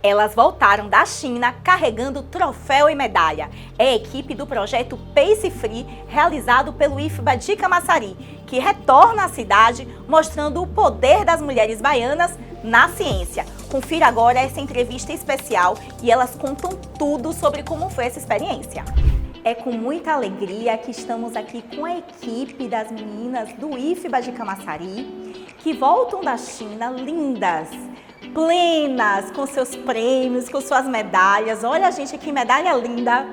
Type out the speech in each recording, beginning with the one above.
Elas voltaram da China carregando troféu e medalha. É a equipe do projeto Pace Free, realizado pelo IFBA de Camaçari, que retorna à cidade mostrando o poder das mulheres baianas na ciência. Confira agora essa entrevista especial e elas contam tudo sobre como foi essa experiência. É com muita alegria que estamos aqui com a equipe das meninas do IFBA de Camaçari, que voltam da China lindas, plenas, com seus prêmios, com suas medalhas. Olha, gente, que medalha linda.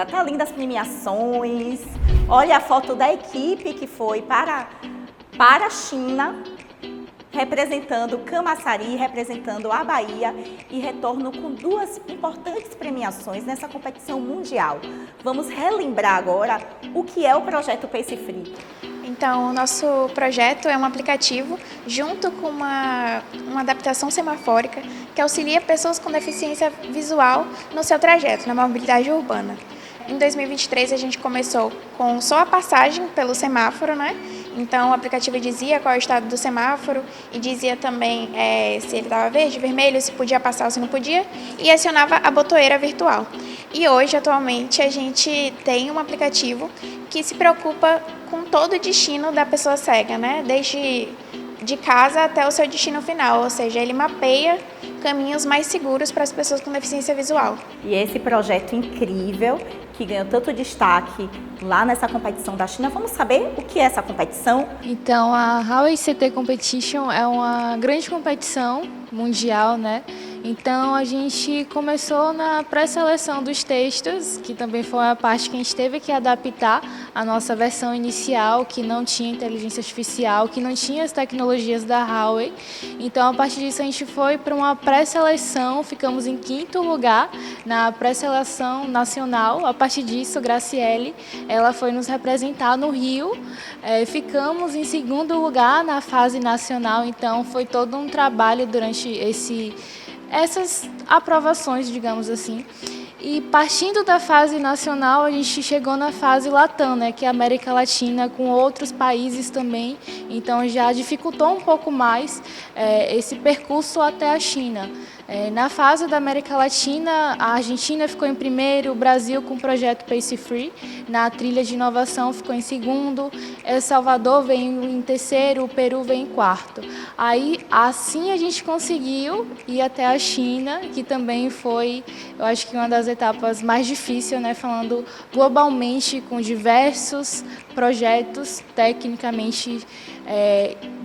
Tá linda as premiações. Olha a foto da equipe que foi para a China, representando Camaçari, representando a Bahia, e retorno com duas importantes premiações nessa competição mundial. Vamos relembrar agora o que é o projeto Pace Free. Então, o nosso projeto é um aplicativo junto com uma adaptação semafórica que auxilia pessoas com deficiência visual no seu trajeto, na mobilidade urbana. Em 2023, a gente começou com só a passagem pelo semáforo, né? Então, o aplicativo dizia qual é o estado do semáforo e dizia também se ele estava verde, vermelho, se podia passar ou se não podia, e acionava a botoeira virtual. E hoje, atualmente, a gente tem um aplicativo que se preocupa com todo o destino da pessoa cega, né? Desde de casa até o seu destino final, ou seja, ele mapeia caminhos mais seguros para as pessoas com deficiência visual. E esse projeto incrível, que ganhou tanto destaque lá nessa competição da China, vamos saber o que é essa competição? Então, a Huawei CT Competition é uma grande competição mundial, né? Então, a gente começou na pré-seleção dos textos, que também foi a parte que a gente teve que adaptar a nossa versão inicial, que não tinha inteligência artificial, que não tinha as tecnologias da Huawei. Então, a partir disso, a gente foi para uma pré-seleção, ficamos em 5º lugar na pré-seleção nacional. A partir disso, Graciele, ela foi nos representar no Rio. Ficamos em 2º lugar na fase nacional, então foi todo um trabalho durante essas aprovações, digamos assim. E partindo da fase nacional, a gente chegou na fase Latam, né, que é a América Latina, com outros países também. Então já dificultou um pouco mais esse percurso até a China. Na fase da América Latina, a Argentina ficou em 1º, o Brasil com o projeto Pace Free, na trilha de inovação ficou em 2º, El Salvador veio em 3º, o Peru veio em 4º. Aí, assim a gente conseguiu ir até a China, que também foi, eu acho que uma das etapas mais difíceis, né, falando globalmente, com diversos projetos tecnicamente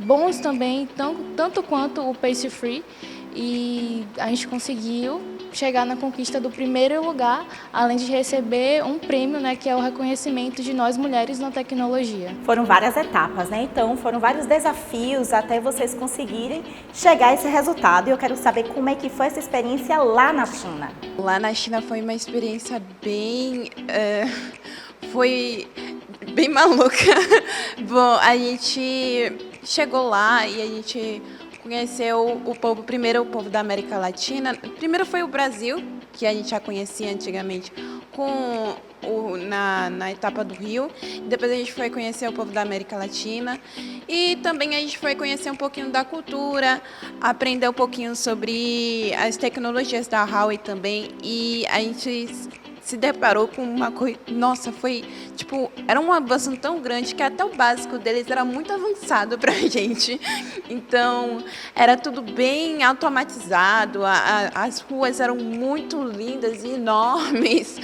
bons também, tanto quanto o Pace Free. E a gente conseguiu chegar na conquista do 1º lugar, além de receber um prêmio, né, que é o reconhecimento de nós mulheres na tecnologia. Foram várias etapas, né? Então foram vários desafios até vocês conseguirem chegar a esse resultado. E eu quero saber como é que foi essa experiência lá na China. Lá na China foi uma experiência foi bem maluca. Bom, a gente chegou lá e a gente conheceu primeiro o povo da América Latina. Primeiro foi o Brasil, que a gente já conhecia antigamente na etapa do Rio. Depois a gente foi conhecer o povo da América Latina. E também a gente foi conhecer um pouquinho da cultura, aprender um pouquinho sobre as tecnologias da Huawei também. E a gente se deparou com uma coisa... Nossa, foi... era um avanço tão grande que até o básico deles era muito avançado pra gente. Então, era tudo bem automatizado, as ruas eram muito lindas e enormes.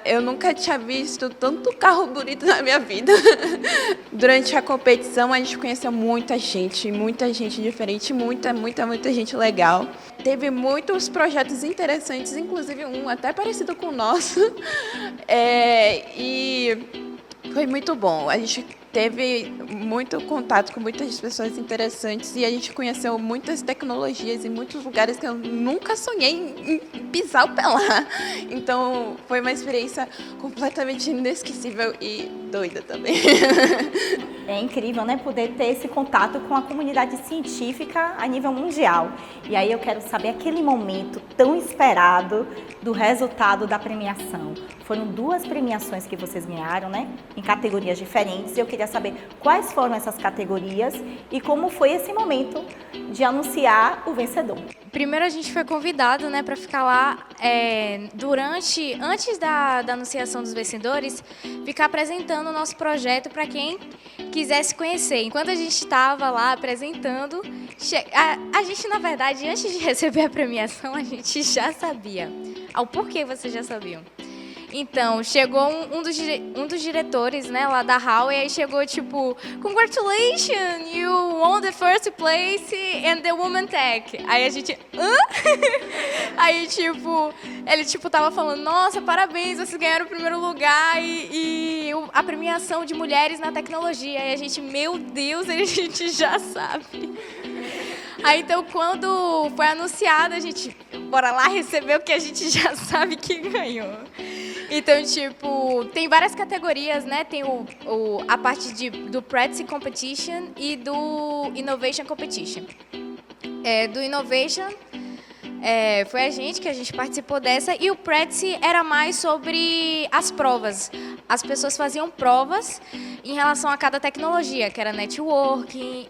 Eu nunca tinha visto tanto carro bonito na minha vida. Durante a competição, a gente conheceu muita gente diferente, muita gente legal. Teve muitos projetos interessantes, inclusive um até parecido com o nosso. E foi muito bom. A gente teve muito contato com muitas pessoas interessantes e a gente conheceu muitas tecnologias e muitos lugares que eu nunca sonhei em pisar o pé lá. Então, foi uma experiência completamente inesquecível e doida também. É incrível, né, poder ter esse contato com a comunidade científica a nível mundial. E aí eu quero saber aquele momento tão esperado do resultado da premiação. Foram 2 premiações que vocês ganharam, né, em categorias diferentes. E eu queria saber quais foram essas categorias e como foi esse momento de anunciar o vencedor. primeiro a gente foi convidado, né, para ficar lá antes da anunciação dos vencedores, ficar apresentando o nosso projeto para quem quisesse conhecer. Enquanto a gente estava lá apresentando, a gente, na verdade, antes de receber a premiação, a gente já sabia. Ao porquê vocês já sabiam? Então, chegou um dos diretores, né, lá da HAL, e aí chegou, tipo, "Congratulations, you won the first place in the Women Tech." Aí a gente, hã? Aí, tipo, ele, tipo, tava falando, "Nossa, parabéns, vocês ganharam o primeiro lugar e a premiação de mulheres na tecnologia." Aí a gente, meu Deus, a gente já sabe. Aí, então, quando foi anunciado, a gente, bora lá receber o que a gente já sabe que ganhou. Então, tipo, tem várias categorias, né? Tem a parte do Prezi Competition e do Innovation Competition. Do Innovation, foi a gente participou dessa, e o Prezi era mais sobre as provas. As pessoas faziam provas em relação a cada tecnologia, que era networking,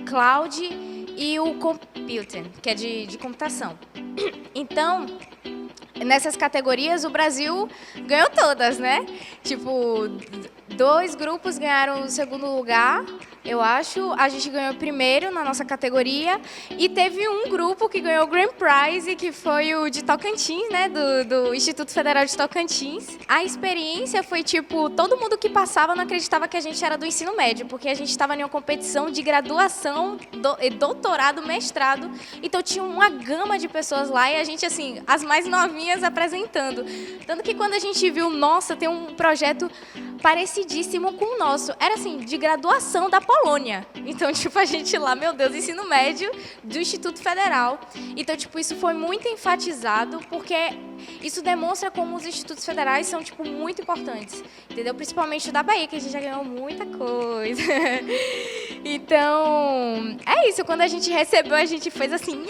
cloud e o computing, que é de computação. Então, nessas categorias, o Brasil ganhou todas, né? Tipo, 2 grupos ganharam o segundo lugar, eu acho. A gente ganhou o primeiro na nossa categoria. E teve um grupo que ganhou o Grand Prize, que foi o de Tocantins, né? Do Instituto Federal de Tocantins. A experiência foi, tipo, todo mundo que passava não acreditava que a gente era do ensino médio, porque a gente estava em uma competição de graduação, doutorado, mestrado. Então, tinha uma gama de pessoas lá e a gente, assim, as mais novinhas apresentando. Tanto que quando a gente viu, nossa, tem um projeto parecidíssimo com o nosso. Era, assim, de graduação da Polônia. Então, tipo, a gente lá, meu Deus, ensino médio do Instituto Federal. Então, tipo, isso foi muito enfatizado, porque isso demonstra como os institutos federais são, tipo, muito importantes. Entendeu? Principalmente o da Bahia, que a gente já ganhou muita coisa. Então, é isso. Quando a gente recebeu, a gente fez assim,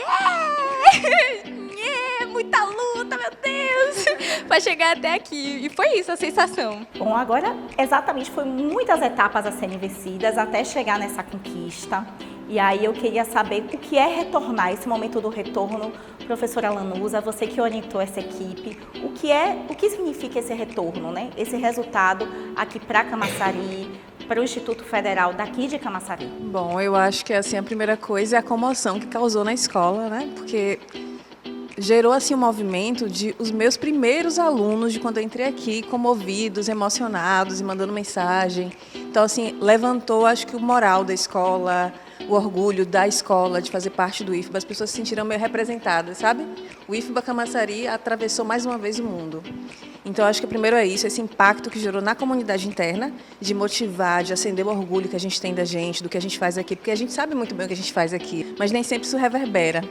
muita luta, meu Deus, para chegar até aqui. E foi isso a sensação. Bom, agora, exatamente, foi muitas etapas a serem vencidas até chegar nessa conquista. E aí eu queria saber o que é retornar, esse momento do retorno. Professora Lanusa, você que orientou essa equipe, o que significa esse retorno, né? Esse resultado aqui para Camaçari, para o Instituto Federal daqui de Camaçari? Bom, eu acho que assim, a primeira coisa é a comoção que causou na escola, né? Porque gerou assim um movimento de os meus primeiros alunos de quando eu entrei aqui, comovidos, emocionados e mandando mensagem. Então, assim, levantou, acho que o moral da escola, o orgulho da escola de fazer parte do IFBA. As pessoas se sentiram meio representadas, sabe? O IFBA Camaçari atravessou mais uma vez o mundo. Então, acho que primeiro é isso, esse impacto que gerou na comunidade interna, de motivar, de acender o orgulho que a gente tem da gente, do que a gente faz aqui, porque a gente sabe muito bem o que a gente faz aqui, mas nem sempre isso reverbera.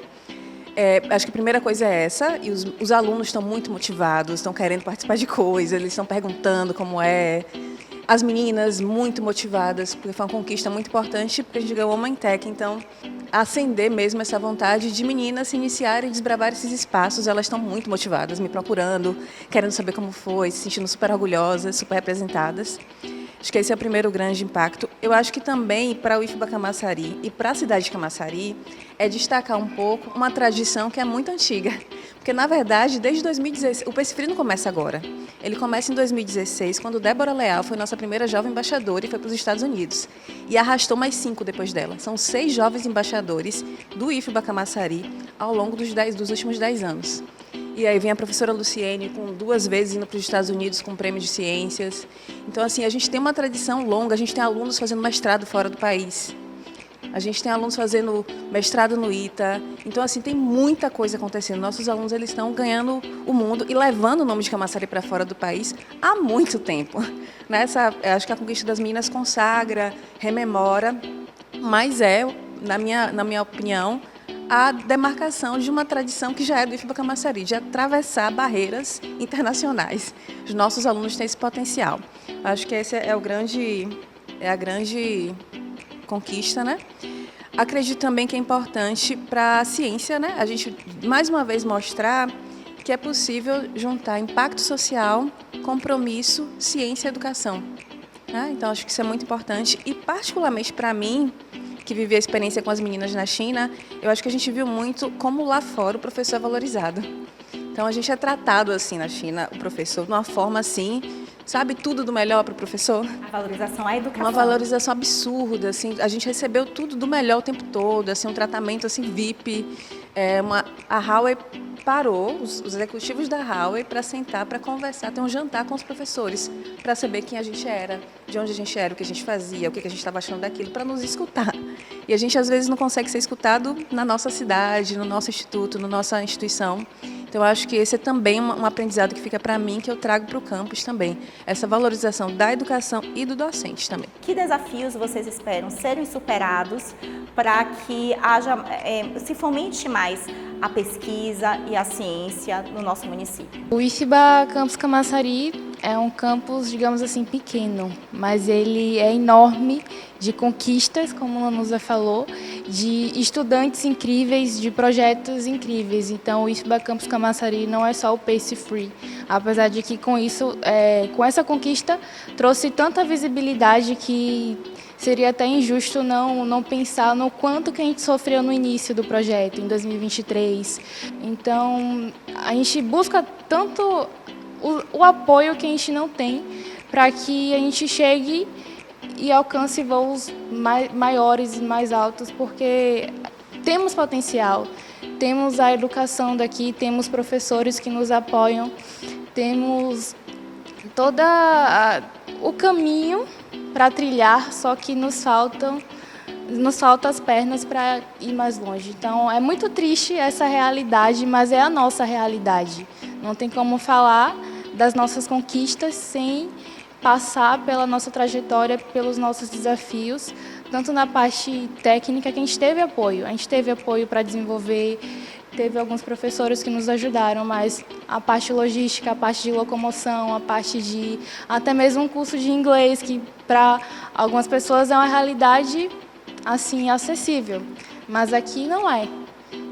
Acho que a primeira coisa é essa, e os alunos estão muito motivados, estão querendo participar de coisas, eles estão perguntando como é. As meninas muito motivadas, porque foi uma conquista muito importante, porque a gente ganhou uma Tech, então acender mesmo essa vontade de meninas se iniciarem e desbravar esses espaços, elas estão muito motivadas, me procurando, querendo saber como foi, se sentindo super orgulhosas, super representadas. Acho que esse é o primeiro grande impacto. Eu acho que também para o IFBA Camaçari e para a cidade de Camaçari é destacar um pouco uma tradição que é muito antiga. Porque, na verdade, desde 2016, o PES Free não começa agora. Ele começa em 2016, quando Débora Leal foi nossa primeira jovem embaixadora e foi para os Estados Unidos. E arrastou mais 5 depois dela. São 6 jovens embaixadores do IFBA Camaçari ao longo dos últimos 10 anos. E aí vem a professora Luciene, com 2 vezes indo para os Estados Unidos com prêmio de ciências. Então, assim, a gente tem uma tradição longa, a gente tem alunos fazendo mestrado fora do país. A gente tem alunos fazendo mestrado no ITA. Então, assim, tem muita coisa acontecendo. Nossos alunos, eles estão ganhando o mundo e levando o nome de Camaçari para fora do país há muito tempo. Acho que a conquista das meninas consagra, rememora, mas na minha opinião, a demarcação de uma tradição que já é do IFBA Camaçari, de atravessar barreiras internacionais. Os nossos alunos têm esse potencial. Acho que esse é a grande conquista, né? Acredito também que é importante para a ciência, né? A gente, mais uma vez, mostrar que é possível juntar impacto social, compromisso, ciência e educação. Né? Então, acho que isso é muito importante. E, particularmente para mim, que vivi a experiência com as meninas na China, eu acho que a gente viu muito como lá fora o professor é valorizado. Então, a gente é tratado assim na China, o professor, de uma forma assim, sabe, tudo do melhor para o professor. A valorização à educação. Uma valorização absurda, assim, a gente recebeu tudo do melhor o tempo todo, assim, um tratamento assim VIP. A Huawei parou, os executivos da Huawei, para sentar, para conversar, ter um jantar com os professores, para saber quem a gente era, de onde a gente era, o que a gente fazia, o que a gente estava achando daquilo, para nos escutar. E a gente, às vezes, não consegue ser escutado na nossa cidade, no nosso instituto, na nossa instituição. Então, eu acho que esse é também um aprendizado que fica para mim, que eu trago para o campus também. Essa valorização da educação e do docente também. Que desafios vocês esperam serem superados para que se fomente mais a pesquisa e a ciência no nosso município? O IFBA Campus Camaçari é um campus, digamos assim, pequeno, mas ele é enorme de conquistas, como a Lanusa falou, de estudantes incríveis, de projetos incríveis. Então, o IFBA Campus Camaçari não é só o Pace Free, apesar de que com isso, com essa conquista, trouxe tanta visibilidade que seria até injusto não pensar no quanto que a gente sofreu no início do projeto, em 2023. Então, a gente busca tanto o apoio que a gente não tem para que a gente chegue e alcance voos maiores e mais altos, porque temos potencial, temos a educação daqui, temos professores que nos apoiam, temos todo o caminho para trilhar, só que nos faltam as pernas para ir mais longe. Então, é muito triste essa realidade, mas é a nossa realidade. Não tem como falar das nossas conquistas sem passar pela nossa trajetória, pelos nossos desafios, tanto na parte técnica, que a gente teve apoio. A gente teve apoio para desenvolver, teve alguns professores que nos ajudaram, mas a parte logística, a parte de locomoção, a parte de até mesmo um curso de inglês, que para algumas pessoas é uma realidade assim acessível, mas aqui não é.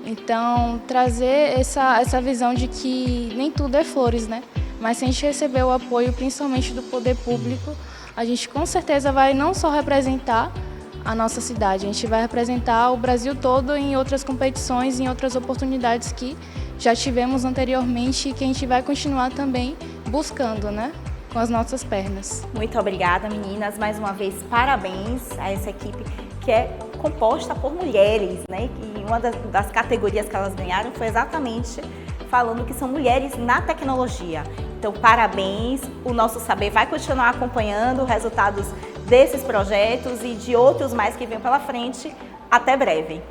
Então, trazer essa visão de que nem tudo é flores, né? Mas se a gente receber o apoio, principalmente do poder público, a gente com certeza vai não só representar a nossa cidade, a gente vai representar o Brasil todo em outras competições, em outras oportunidades que já tivemos anteriormente e que a gente vai continuar também buscando, né? Com as nossas pernas. Muito obrigada, meninas. Mais uma vez, parabéns a essa equipe que é composta por mulheres, né? E uma das categorias que elas ganharam foi exatamente falando que são mulheres na tecnologia. Então, parabéns. O Nosso Saber vai continuar acompanhando os resultados desses projetos e de outros mais que vêm pela frente. Até breve.